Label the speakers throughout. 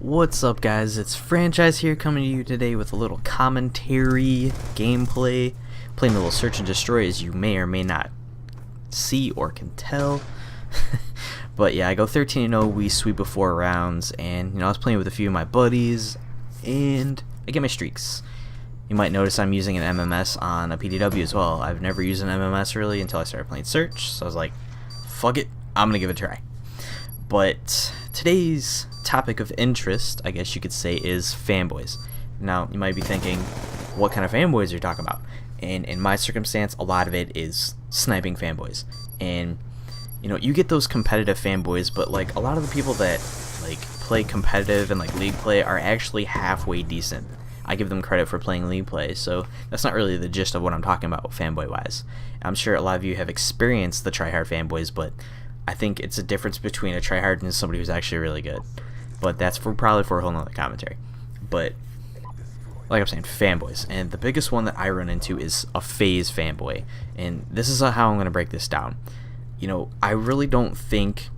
Speaker 1: What's up, guys? It's Franchise here, coming to you today with a little commentary, gameplay, playing a little search and destroy, as you may or may not see or can tell. But yeah, I go 13-0, we sweep before rounds, and I was playing with a few of my buddies, and I get my streaks. You might notice I'm using an MMS on a PDW as well. I've never used an MMS really until I started playing search, so I was like, fuck it, I'm gonna give it a try. But today's topic of interest, I guess you could say, is fanboys. Now, you might be thinking, what kind of fanboys are you talking about? And in my circumstance, a lot of it is sniping fanboys. And you get those competitive fanboys, but like a lot of the people that like play competitive and like league play are actually halfway decent. I give them credit for playing league play, so that's not really the gist of what I'm talking about fanboy wise. I'm sure a lot of you have experienced the tryhard fanboys, but I think it's a difference between a tryhard and somebody who's actually really good. But that's probably for a whole nother commentary. But like I'm saying, fanboys, and the biggest one that I run into is a Faze fanboy, and this is how I'm going to break this down. I really don't think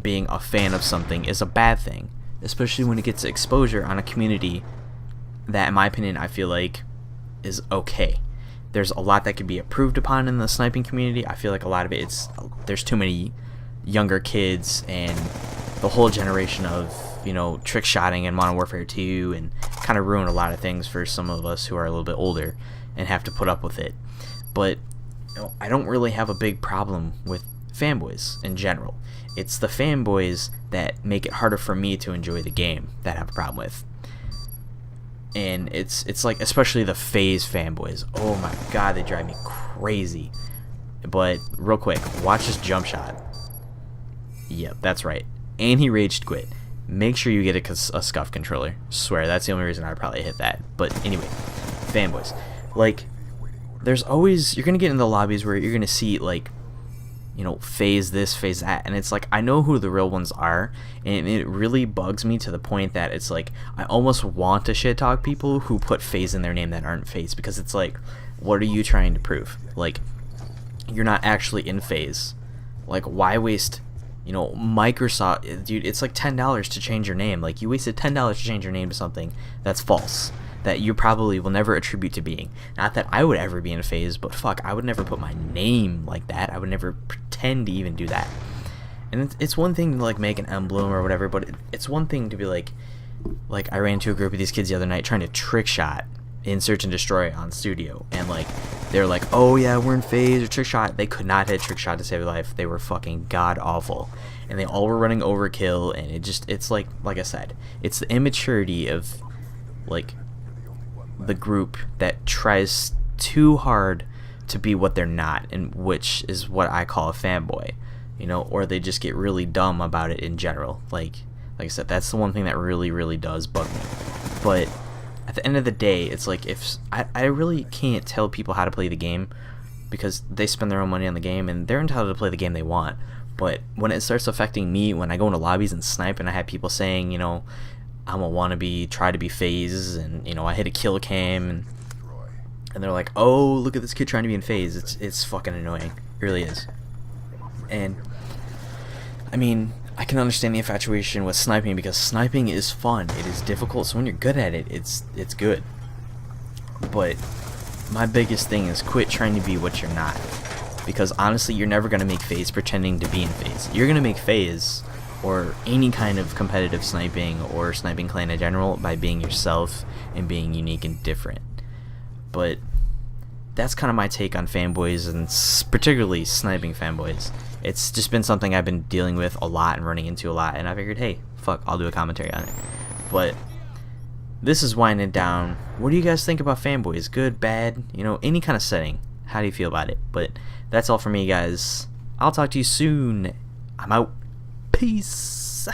Speaker 1: being a fan of something is a bad thing, especially when it gets exposure on a community that, in my opinion, I feel like is okay. There's a lot that could be improved upon in the sniping community. I feel like a lot of it, there's too many younger kids and the whole generation of trick shotting in Modern Warfare 2, and kind of ruin a lot of things for some of us who are a little bit older and have to put up with it. But I don't really have a big problem with fanboys in general. It's the fanboys that make it harder for me to enjoy the game that I have a problem with. And it's like, especially the Faze fanboys. Oh my god, they drive me crazy. But real quick, watch this jump shot. Yep, that's right. And he raged quit. Make sure you get a Scuf controller. Swear, that's the only reason I'd probably hit that. But anyway, fanboys. Like, there's always, you're gonna get in the lobbies where you're gonna see like, Faze this, Faze that, and it's like, I know who the real ones are, and it really bugs me to the point that it's like, I almost want to shit talk people who put Faze in their name that aren't Faze, because it's like, what are you trying to prove? Like, you're not actually in Faze. Like, why waste, Microsoft, dude, it's like $10 to change your name. Like, you wasted $10 to change your name to something that's false, that you probably will never attribute to being. Not that I would ever be in a Faze, but fuck, I would never put my name like that. I would never pretend to even do that. And it's one thing to like make an emblem or whatever, but it's one thing to be like I ran into a group of these kids the other night trying to trick shot in Search and Destroy on Studio, and like they're like, oh yeah, we're in Faze or trick shot. They could not hit trick shot to save their life. They were fucking god awful, and they all were running overkill, and it's like I said, it's the immaturity of like the group that tries too hard to be what they're not, and which is what I call a fanboy, or they just get really dumb about it in general. Like I said, that's the one thing that really does bug me. But at the end of the day, it's like, if I really can't tell people how to play the game, because they spend their own money on the game and they're entitled to play the game they want. But when it starts affecting me, when I go into lobbies and snipe, and I have people saying, I'm a wannabe, try to be Faze, and I hit a kill cam, and they're like, oh, look at this kid trying to be in Faze. It's fucking annoying. It really is. And I mean, I can understand the infatuation with sniping, because sniping is fun. It is difficult, so when you're good at it, it's good. But my biggest thing is quit trying to be what you're not, because honestly, you're never gonna make Faze pretending to be in Faze. You're gonna make Faze, or any kind of competitive sniping or sniping clan in general, by being yourself and being unique and different. But that's kind of my take on fanboys, and particularly sniping fanboys. It's just been something I've been dealing with a lot and running into a lot, and I figured, hey, fuck, I'll do a commentary on it. But this is winding down. What do you guys think about fanboys? Good, bad, any kind of setting? How do you feel about it? But that's all for me, guys. I'll talk to you soon. I'm out. Peace.